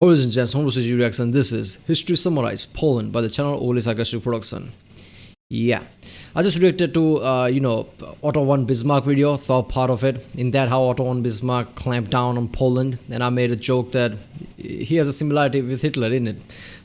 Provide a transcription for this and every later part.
Ladies and gents, and this is History Summarized Poland by the channel Oli Sarcastic Production. Yeah, I just reacted to Otto von Bismarck video, saw part of it. In that, how Otto von Bismarck clamped down on Poland, and I made a joke that he has a similarity with Hitler in it.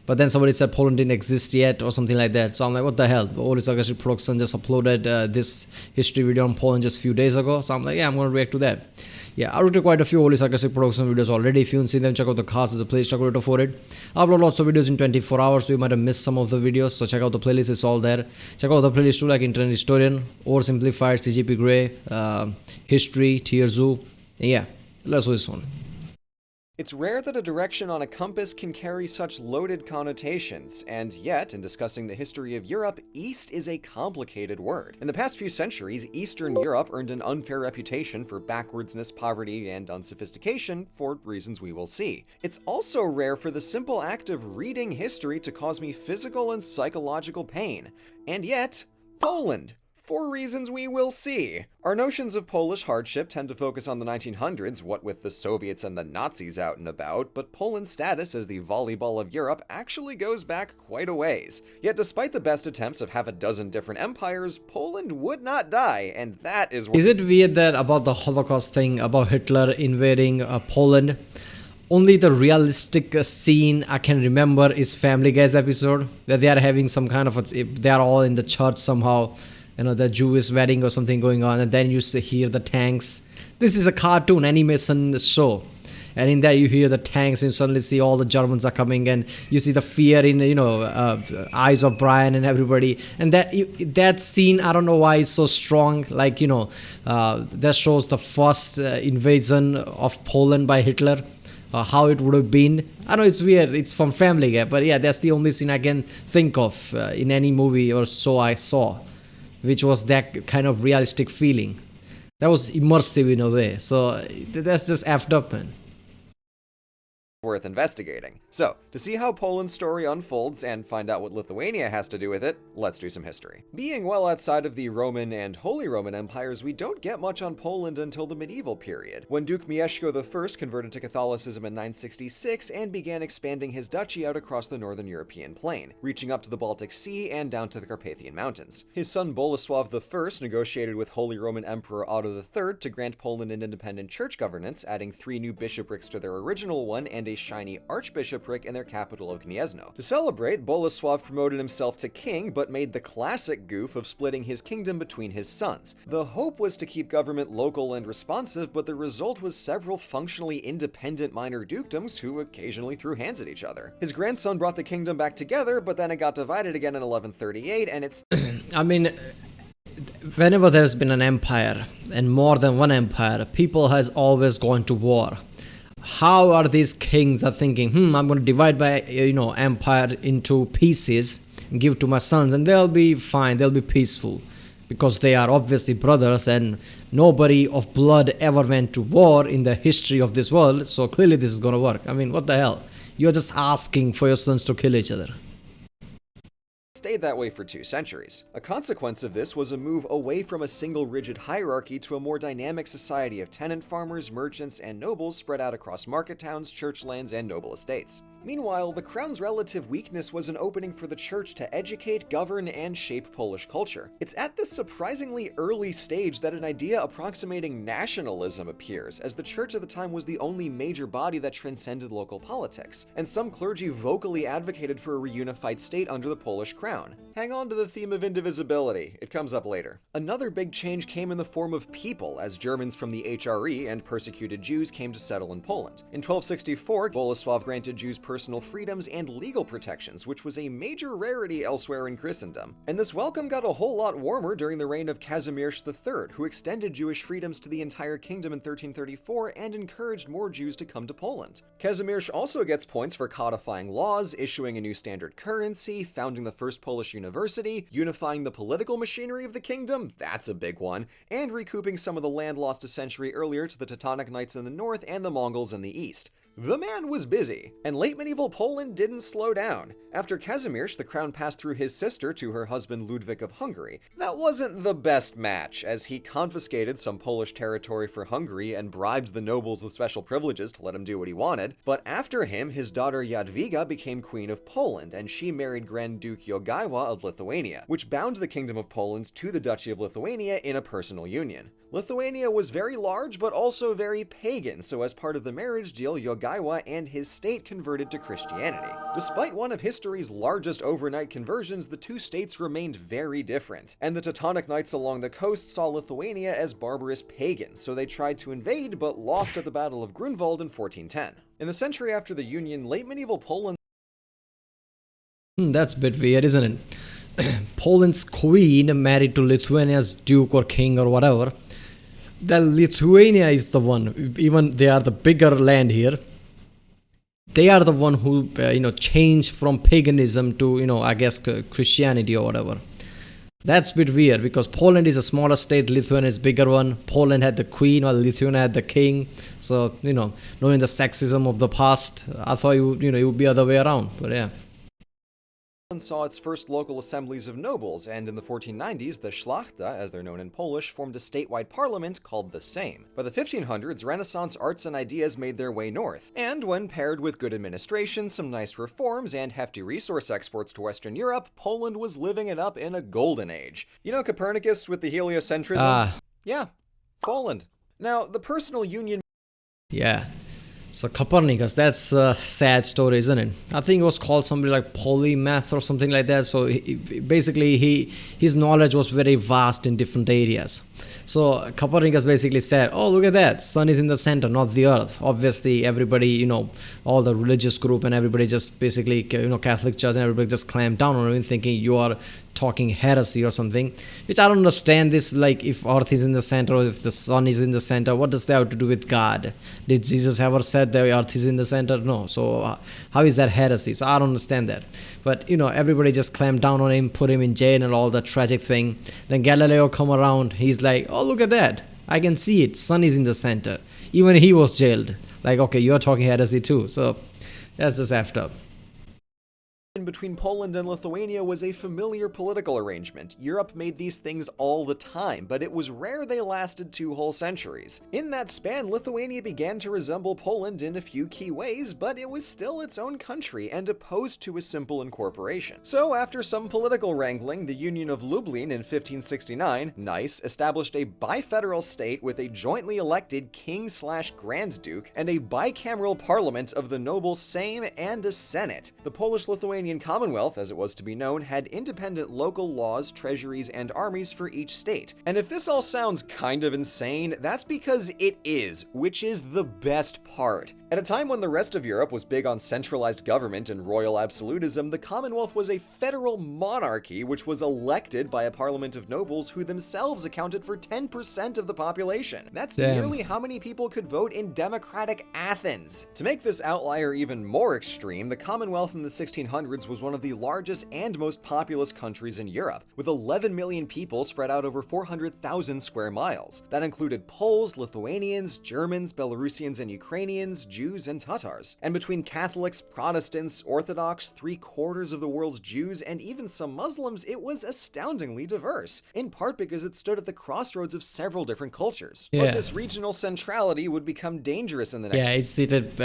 But then somebody said Poland didn't exist yet or something like that. So I'm like, what the hell? Oli Sarcastic Production just uploaded this history video on Poland just a few days ago. So I'm like, yeah, I'm gonna react to that. Yeah, I wrote quite a few Oli Sarcastic Production videos already. If you haven't seen them, check out the cast. There's a playlist calculator for it. I upload lots of videos in 24 hours, so you might have missed some of the videos. So check out the playlist, it's all there. Check out the playlist too, like Internet Historian, Oversimplified, CGP Grey, History, Tier Zoo. Yeah, let's do this one. It's rare that a direction on a compass can carry such loaded connotations, and yet, in discussing the history of Europe, East is a complicated word. In the past few centuries, Eastern Europe earned an unfair reputation for backwardsness, poverty, and unsophistication, for reasons we will see. It's also rare for the simple act of reading history to cause me physical and psychological pain. And yet, Poland! For reasons we will see. Our notions of Polish hardship tend to focus on the 1900s, what with the Soviets and the Nazis out and about, but Poland's status as the volleyball of Europe actually goes back quite a ways. Yet despite the best attempts of half a dozen different empires, Poland would not die, and that is what— Is it weird that about the Holocaust thing, about Hitler invading Poland, only the realistic scene I can remember is Family Guy's episode, where they are having some kind of they are all in the church somehow, the Jewish wedding or something going on, and then you hear the tanks. This is a cartoon animation show, and in there you hear the tanks and you suddenly see all the Germans are coming, and you see the fear in eyes of Brian and everybody, and that scene, I don't know why it's so strong. Like that shows the first invasion of Poland by Hitler, how it would have been. I know it's weird, it's from Family Guy, but yeah, that's the only scene I can think of in any movie or show I saw, which was that kind of realistic feeling. That was immersive in a way. So that's just effed up, man. Worth investigating. So, to see how Poland's story unfolds and find out what Lithuania has to do with it, let's do some history. Being well outside of the Roman and Holy Roman empires, we don't get much on Poland until the medieval period, when Duke Mieszko I converted to Catholicism in 966 and began expanding his duchy out across the northern European plain, reaching up to the Baltic Sea and down to the Carpathian Mountains. His son Bolesław I negotiated with Holy Roman Emperor Otto III to grant Poland an independent church governance, adding 3 new bishoprics to their original one and a shiny archbishopric in their capital of Gniezno. To celebrate, Bolesław promoted himself to king, but made the classic goof of splitting his kingdom between his sons. The hope was to keep government local and responsive, but the result was several functionally independent minor dukedoms who occasionally threw hands at each other. His grandson brought the kingdom back together, but then it got divided again in 1138, and it's— I mean, whenever there's been an empire, and more than one empire, people has always gone to war. How are these kings are thinking, I'm going to divide my empire into pieces and give to my sons, and they'll be fine, they'll be peaceful, because they are obviously brothers and nobody of blood ever went to war in the history of this world, so clearly this is going to work. I mean, what the hell? You're just asking for your sons to kill each other. Stayed that way for 2 centuries. A consequence of this was a move away from a single rigid hierarchy to a more dynamic society of tenant farmers, merchants, and nobles spread out across market towns, church lands, and noble estates. Meanwhile, the crown's relative weakness was an opening for the church to educate, govern, and shape Polish culture. It's at this surprisingly early stage that an idea approximating nationalism appears, as the church at the time was the only major body that transcended local politics, and some clergy vocally advocated for a reunified state under the Polish crown. Hang on to the theme of indivisibility, it comes up later. Another big change came in the form of people, as Germans from the HRE and persecuted Jews came to settle in Poland. In 1264, Bolesław granted Jews personal freedoms and legal protections, which was a major rarity elsewhere in Christendom. And this welcome got a whole lot warmer during the reign of Kazimierz III, who extended Jewish freedoms to the entire kingdom in 1334 and encouraged more Jews to come to Poland. Kazimierz also gets points for codifying laws, issuing a new standard currency, founding the first Polish university, unifying the political machinery of the kingdom, that's a big one, and recouping some of the land lost a century earlier to the Teutonic Knights in the north and the Mongols in the east. The man was busy, and late medieval Poland didn't slow down. After Kazimierz, the crown passed through his sister to her husband Ludwig of Hungary. That wasn't the best match, as he confiscated some Polish territory for Hungary and bribed the nobles with special privileges to let him do what he wanted. But after him, his daughter Jadwiga became Queen of Poland, and she married Grand Duke Jogaila of Lithuania, which bound the Kingdom of Poland to the Duchy of Lithuania in a personal union. Lithuania was very large, but also very pagan, so as part of the marriage deal, Jogaila and his state converted to Christianity. Despite one of history's largest overnight conversions, the two states remained very different, and the Teutonic Knights along the coast saw Lithuania as barbarous pagans, so they tried to invade, but lost at the Battle of Grunwald in 1410. In the century after the Union, late medieval Poland... That's a bit weird, isn't it? Poland's queen married to Lithuania's duke or king or whatever. The Lithuania is the one, even they are the bigger land here. They are the one who, changed from paganism to, I guess, Christianity or whatever. That's a bit weird because Poland is a smaller state, Lithuania is a bigger one. Poland had the queen while Lithuania had the king. So, knowing the sexism of the past, I thought it would be other way around. But yeah. Saw its first local assemblies of nobles, and in the 1490s, the Szlachta, as they're known in Polish, formed a statewide parliament called the Sejm. By the 1500s, Renaissance arts and ideas made their way north, and when paired with good administration, some nice reforms, and hefty resource exports to Western Europe, Poland was living it up in a golden age. You know Copernicus with the heliocentrism? Yeah, Poland. Now, the personal union... Yeah. So Copernicus, that's a sad story, isn't it? I think it was called something like polymath or something like that. So his knowledge was very vast in different areas. So Copernicus basically said, oh, look at that, sun is in the center, not the earth. Obviously, everybody, all the religious group and everybody just basically, Catholic Church and everybody just clamped down on him thinking you are talking heresy or something, which I don't understand. This, like, if earth is in the center or if the sun is in the center, what does that have to do with God? Did Jesus ever said the earth is in the center? No. So how is that heresy? So I don't understand that. But everybody just clamped down on him, put him in jail and all the tragic thing. Then Galileo come around, he's like, oh, look at that, I can see it, sun is in the center. Even he was jailed. Like, okay, you're talking heresy too. So that's just effed up. Between Poland and Lithuania was a familiar political arrangement. Europe made these things all the time, but it was rare they lasted 2 whole centuries. In that span, Lithuania began to resemble Poland in a few key ways, but it was still its own country and opposed to a simple incorporation. So after some political wrangling, the Union of Lublin in 1569, Nice, established a bifederal state with a jointly elected king/grand duke and a bicameral parliament of the noble Sejm and a senate. The Polish-Lithuanian Commonwealth, as it was to be known, had independent local laws, treasuries, and armies for each state. And if this all sounds kind of insane, that's because it is, which is the best part. At a time when the rest of Europe was big on centralized government and royal absolutism, the Commonwealth was a federal monarchy which was elected by a parliament of nobles who themselves accounted for 10% of the population. That's nearly how many people could vote in democratic Athens. To make this outlier even more extreme, the Commonwealth in the 1600s was one of the largest and most populous countries in Europe, with 11 million people spread out over 400,000 square miles. That included Poles, Lithuanians, Germans, Belarusians, and Ukrainians, Jews, and Tatars. And between Catholics, Protestants, Orthodox, 3/4 of the world's Jews, and even some Muslims, it was astoundingly diverse, in part because it stood at the crossroads of several different cultures. But this regional centrality would become dangerous in the next... Yeah, it's seated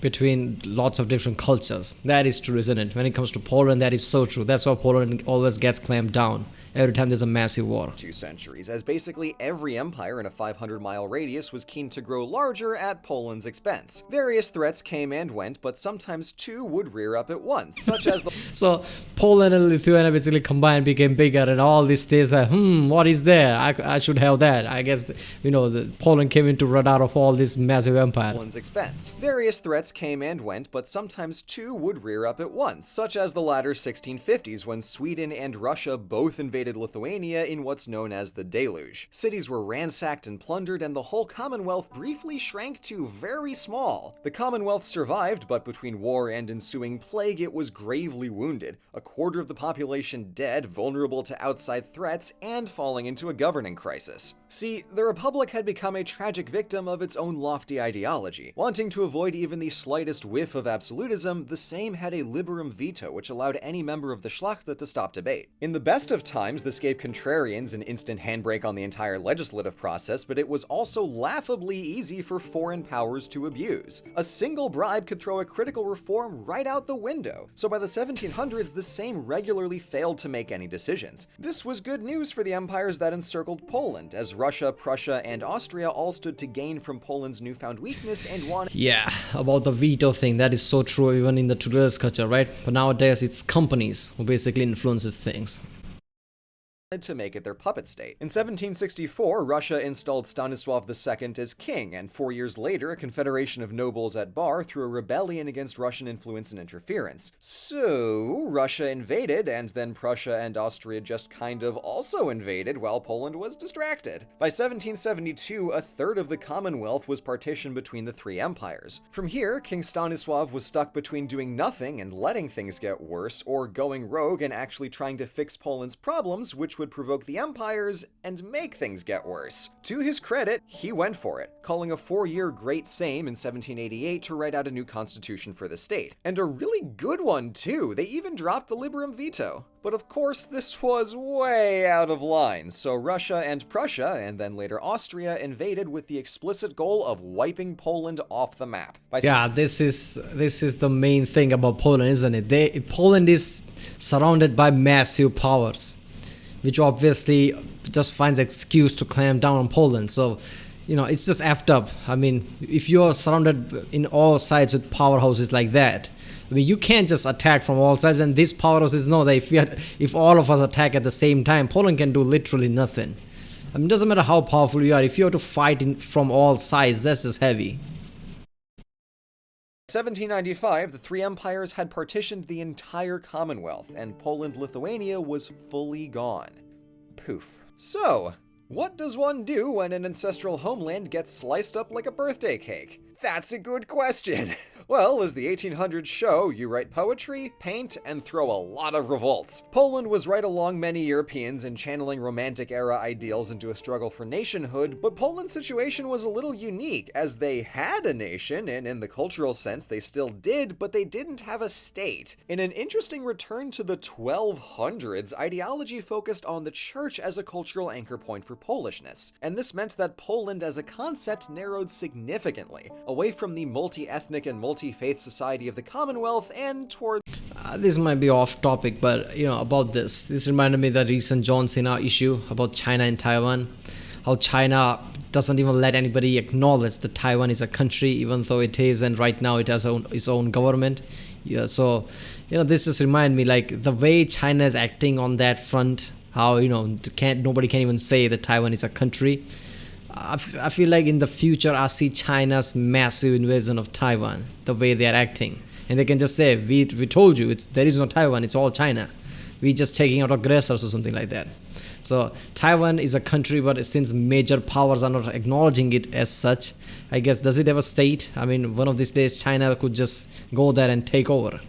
between lots of different cultures. That is true, isn't it? When it comes to Poland, that is so true. That's why Poland always gets clamped down every time there's a massive war. 2 centuries, as basically every empire in a 500-mile radius was keen to grow larger at Poland's expense. Various threats came and went, but sometimes 2 would rear up at once, such as the... So Poland and Lithuania basically combined, became bigger, and all these states are, what is there? I should have that. I guess, Poland came into radar of all this massive empire. Poland's expense. Various threats came and went, but sometimes 2 would rear up at once, such as the latter 1650s when Sweden and Russia both invaded Lithuania in what's known as the Deluge. Cities were ransacked and plundered, and the whole Commonwealth briefly shrank to very small. fall. The Commonwealth survived, but between war and ensuing plague, it was gravely wounded, a quarter of the population dead, vulnerable to outside threats, and falling into a governing crisis. See, the Republic had become a tragic victim of its own lofty ideology. Wanting to avoid even the slightest whiff of absolutism, the Sejm had a liberum veto which allowed any member of the Szlachta to stop debate. In the best of times, this gave contrarians an instant handbrake on the entire legislative process, but it was also laughably easy for foreign powers to abuse. A single bribe could throw a critical reform right out the window, so by the 1700s, the Sejm regularly failed to make any decisions. This was good news for the empires that encircled Poland, as Russia, Prussia, and Austria all stood to gain from Poland's newfound weakness and wanted— Yeah, about the veto thing, that is so true even in the today's culture, right? But nowadays it's companies who basically influences things. To make it their puppet state. In 1764, Russia installed Stanislav II as king, and 4 years later, a confederation of nobles at Bar threw a rebellion against Russian influence and interference. So, Russia invaded, and then Prussia and Austria just kind of also invaded while Poland was distracted. By 1772, a third of the Commonwealth was partitioned between the three empires. From here, King Stanislav was stuck between doing nothing and letting things get worse, or going rogue and actually trying to fix Poland's problems, which would provoke the empires and make things get worse. To his credit, he went for it, calling a 4-year Great Sejm in 1788 to write out a new constitution for the state. And a really good one too, they even dropped the liberum veto. But of course, this was way out of line, so Russia and Prussia, and then later Austria, invaded with the explicit goal of wiping Poland off the map. This is the main thing about Poland, isn't it? Poland is surrounded by massive powers, which obviously just finds excuse to clamp down on Poland. So, it's just effed up. I mean, if you're surrounded in all sides with powerhouses like that, I mean, you can't just attack from all sides. And these powerhouses know that if all of us attack at the same time, Poland can do literally nothing. I mean, it doesn't matter how powerful you are. If you have to fight from all sides, that's just heavy. 1795, the three empires had partitioned the entire Commonwealth, and Poland-Lithuania was fully gone. Poof. So, what does one do when an ancestral homeland gets sliced up like a birthday cake? That's a good question. Well, as the 1800s show, you write poetry, paint, and throw a lot of revolts. Poland was right along many Europeans in channeling Romantic-era ideals into a struggle for nationhood, but Poland's situation was a little unique, as they had a nation, and in the cultural sense they still did, but they didn't have a state. In an interesting return to the 1200s, ideology focused on the church as a cultural anchor point for Polishness, and this meant that Poland as a concept narrowed significantly, away from the multi-ethnic and multi-faith society of the Commonwealth and toward— This might be off topic, but about this reminded me of the recent John Cena issue about China and Taiwan. How China doesn't even let anybody acknowledge that Taiwan is a country, even though it is, and right now it has its own government. Yeah, so this just remind me, like, the way China is acting on that front, how nobody can even say that Taiwan is a country. I feel like in the future I see China's massive invasion of Taiwan, the way they are acting, and they can just say, we told you, there is no Taiwan, it's all China, we just taking out aggressors or something like that. So Taiwan is a country, but since major powers are not acknowledging it as such, I guess, does it have a state? I mean, one of these days China could just go there and take over.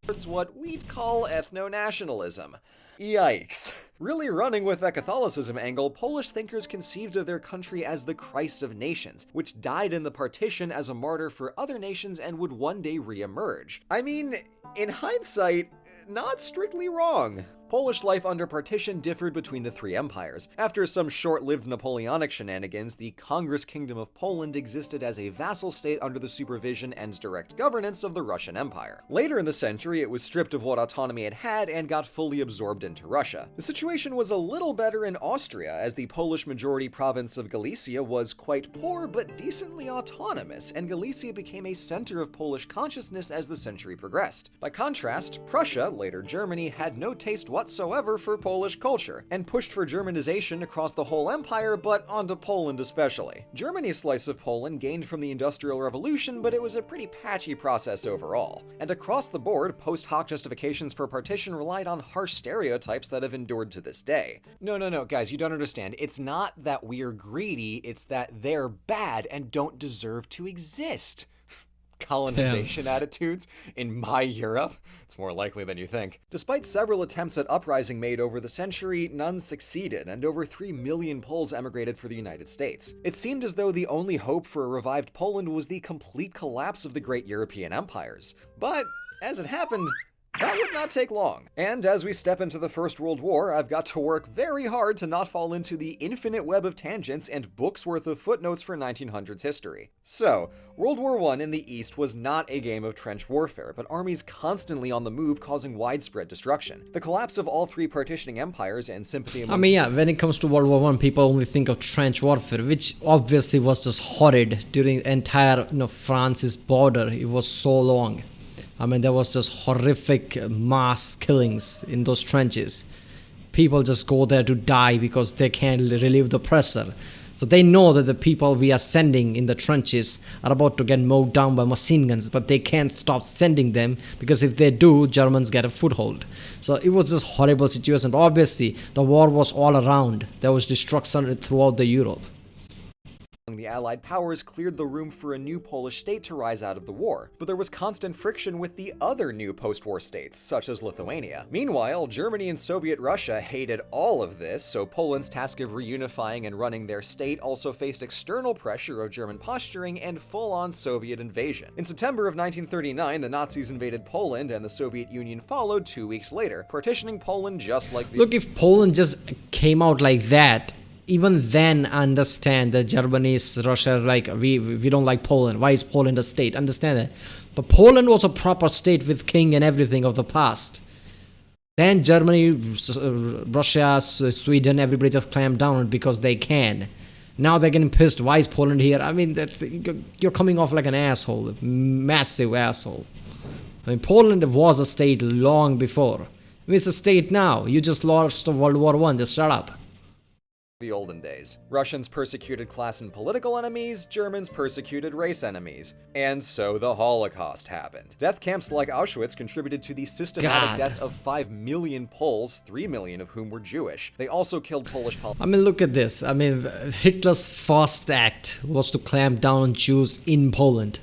It's what we'd call ethno-nationalism. Yikes. Really running with that Catholicism angle, Polish thinkers conceived of their country as the Christ of nations, which died in the partition as a martyr for other nations and would one day re-emerge. I mean, in hindsight, not strictly wrong. Polish life under partition differed between the three empires. After some short-lived Napoleonic shenanigans, the Congress Kingdom of Poland existed as a vassal state under the supervision and direct governance of the Russian Empire. Later in the century, it was stripped of what autonomy it had and got fully absorbed into Russia. The situation was a little better in Austria, as the Polish-majority province of Galicia was quite poor but decently autonomous, and Galicia became a center of Polish consciousness as the century progressed. By contrast, Prussia, later Germany, had no taste whatsoever for Polish culture, and pushed for Germanization across the whole empire, but onto Poland especially. Germany's slice of Poland gained from the Industrial Revolution, but it was a pretty patchy process overall. And across the board, post hoc justifications for partition relied on harsh stereotypes that have endured to this day. No, guys, you don't understand. It's not that we're greedy, it's that they're bad and don't deserve to exist. Colonization attitudes in my Europe? It's more likely than you think. Despite several attempts at uprising made over the century, none succeeded, and over 3 million Poles emigrated for the United States. It seemed as though the only hope for a revived Poland was the complete collapse of the great European empires. But, as it happened, that would not take long. And as we step into the First World War, I've got to work very hard to not fall into the infinite web of tangents and books worth of footnotes for 1900s history. So, World War I in the East was not a game of trench warfare, but armies constantly on the move causing widespread destruction. The collapse of all three partitioning empires and sympathy among... when it comes to World War I, people only think of trench warfare, which obviously was just horrid during the entire, France's border. It was so long. There was just horrific mass killings in those trenches. People just go there to die because they can't relieve the pressure. So they know that the people we are sending in the trenches are about to get mowed down by machine guns, but they can't stop sending them because if they do, Germans get a foothold. So it was just horrible situation. But obviously, the war was all around. There was destruction throughout the Europe. The Allied powers cleared the room for a new Polish state to rise out of the war, but there was constant friction with the other new post-war states, such as Lithuania. Meanwhile, Germany and Soviet Russia hated all of this, so Poland's task of reunifying and running their state also faced external pressure of German posturing and full-on Soviet invasion. In September of 1939, the Nazis invaded Poland, and the Soviet Union followed 2 weeks later, partitioning Poland just like the... Look, if Poland just came out like that, even then I understand that Russia is like, we don't like Poland. Why is Poland a state? Understand that. But Poland was a proper state with king and everything of the past. Then Germany, Russia, Sweden, everybody just clamped down because they can. Now they're getting pissed. Why is Poland here? You're coming off like an asshole. Massive asshole. Poland was a state long before. It's a state now. You just lost World War I. Just shut up. The olden days. Russians persecuted class and political enemies, Germans persecuted race enemies. And so the Holocaust happened. Death camps like Auschwitz contributed to the systematic death of 5 million Poles, 3 million of whom were Jewish. They also killed Polish politicians. Look at this. Hitler's first act was to clamp down on Jews in Poland.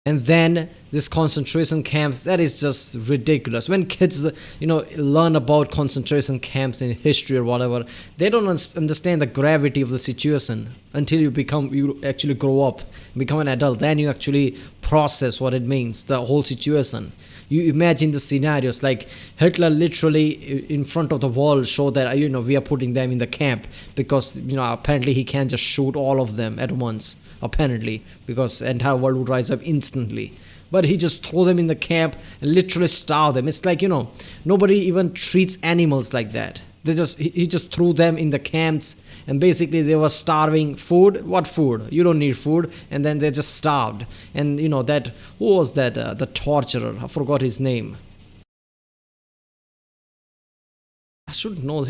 And then this concentration camps, that is just ridiculous. When kids, learn about concentration camps in history or whatever, they don't understand the gravity of the situation until you actually grow up, become an adult. Then you actually process what it means, the whole situation. You imagine the scenarios like Hitler literally in front of the world showed that, we are putting them in the camp because, apparently he can't just shoot all of them at once. Apparently, because the entire world would rise up instantly. But he just threw them in the camp and literally starved them. It's like, nobody even treats animals like that. He just threw them in the camps and basically they were starving. Food? What food? You don't need food. And then they just starved. And who was that? The torturer. I forgot his name. I should know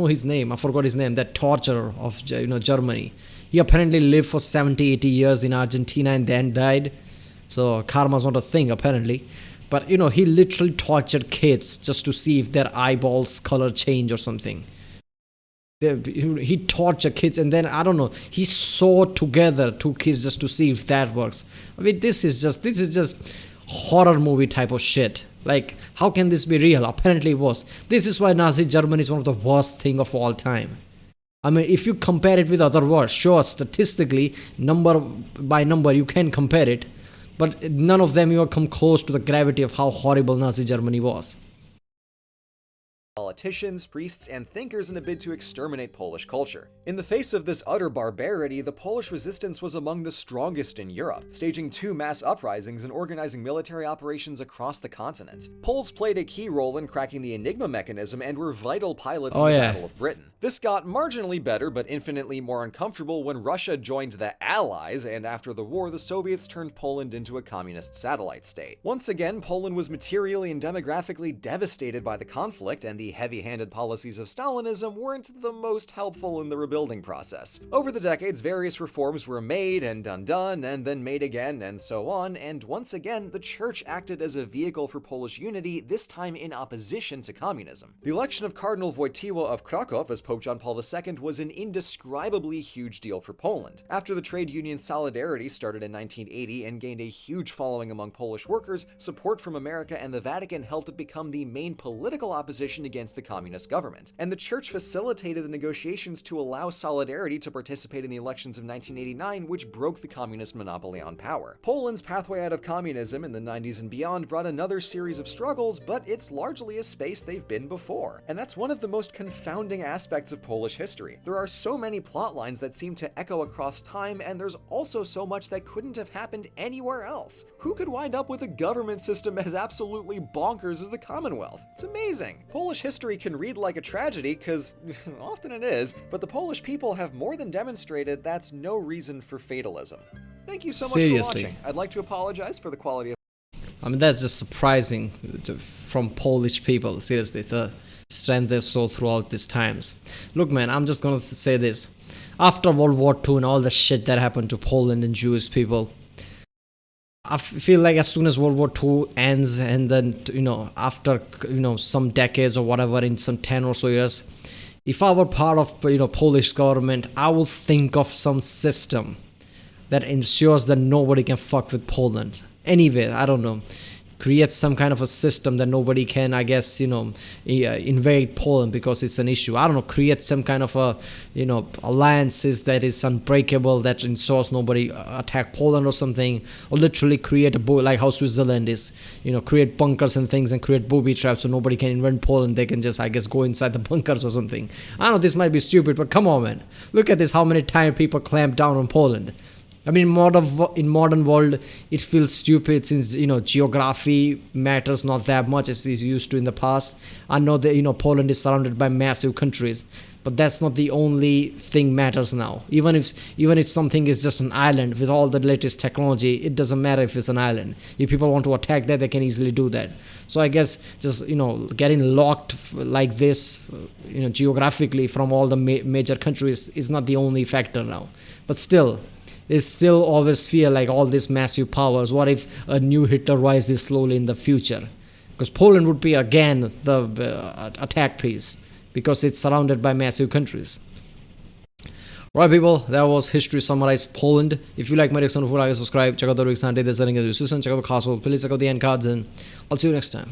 his name. I forgot his name. That torturer of Germany. He apparently lived for 70, 80 years in Argentina and then died. So karma's not a thing apparently. But he literally tortured kids just to see if their eyeballs color change or something. He tortured kids and then he sewed together 2 kids just to see if that works. This is just horror movie type of shit. Like, how can this be real? Apparently it was. This is why Nazi Germany is one of the worst thing of all time. If you compare it with other wars, sure, statistically, number by number, you can compare it. But none of them even come close to the gravity of how horrible Nazi Germany was. politicians, priests, and thinkers in a bid to exterminate Polish culture. In the face of this utter barbarity, the Polish resistance was among the strongest in Europe, staging 2 mass uprisings and organizing military operations across the continent. Poles played a key role in cracking the Enigma mechanism and were vital pilots in the Battle of Britain. This got marginally better but infinitely more uncomfortable when Russia joined the Allies, and after the war, the Soviets turned Poland into a communist satellite state. Once again, Poland was materially and demographically devastated by the conflict, and the heavy-handed policies of Stalinism weren't the most helpful in the rebuilding process. Over the decades, various reforms were made and undone, and then made again, and so on, and once again, the Church acted as a vehicle for Polish unity, this time in opposition to communism. The election of Cardinal Wojtyła of Krakow as Pope John Paul II was an indescribably huge deal for Poland. After the trade union Solidarity started in 1980 and gained a huge following among Polish workers, support from America and the Vatican helped it become the main political opposition against the communist government. And the Church facilitated the negotiations to allow Solidarity to participate in the elections of 1989, which broke the communist monopoly on power. Poland's pathway out of communism in the 90s and beyond brought another series of struggles, but it's largely a space they've been before. And that's one of the most confounding aspects of Polish history. There are so many plot lines that seem to echo across time, and there's also so much that couldn't have happened anywhere else. Who could wind up with a government system as absolutely bonkers as the Commonwealth? It's amazing. Polish history can read like a tragedy, because often it is, but the Polish people have more than demonstrated that's no reason for fatalism. Thank you so much for watching. I'd like to apologize for the quality of... I mean, that's just surprising from Polish people, seriously, the strength they saw throughout these times. Look, man, I'm just gonna say this. After World War II and all the shit that happened to Poland and Jewish people, I feel like as soon as World War II ends, and then, after, some decades or whatever, in some 10 or so years, if I were part of, Polish government, I will think of some system that ensures that nobody can fuck with Poland. Anyway, I don't know. Create some kind of a system that nobody can, I guess, invade Poland because it's an issue. I don't know, create some kind of a, alliances that is unbreakable, that ensures nobody attack Poland or something, or literally create like how Switzerland is, create bunkers and things and create booby traps so nobody can invade Poland. They can just, I guess, go inside the bunkers or something. I know this might be stupid, but come on, man. Look at this, how many times people clamp down on Poland. I mean, in modern world, it feels stupid since, geography matters not that much as it used to in the past. I know that, Poland is surrounded by massive countries, but that's not the only thing matters now. Even if something is just an island with all the latest technology, it doesn't matter if it's an island. If people want to attack that, they can easily do that. So I guess just, getting locked like this, geographically from all the major countries is not the only factor now. But still, is still always feel like all these massive powers. What if a new Hitler rises slowly in the future? Because Poland would be again the attack piece because it's surrounded by massive countries. Alright people, that was History Summarized Poland. If you like my reaction, subscribe, check out the Rick Sunday, there's a link in the description, check out the castle, please check out the end cards, and I'll see you next time.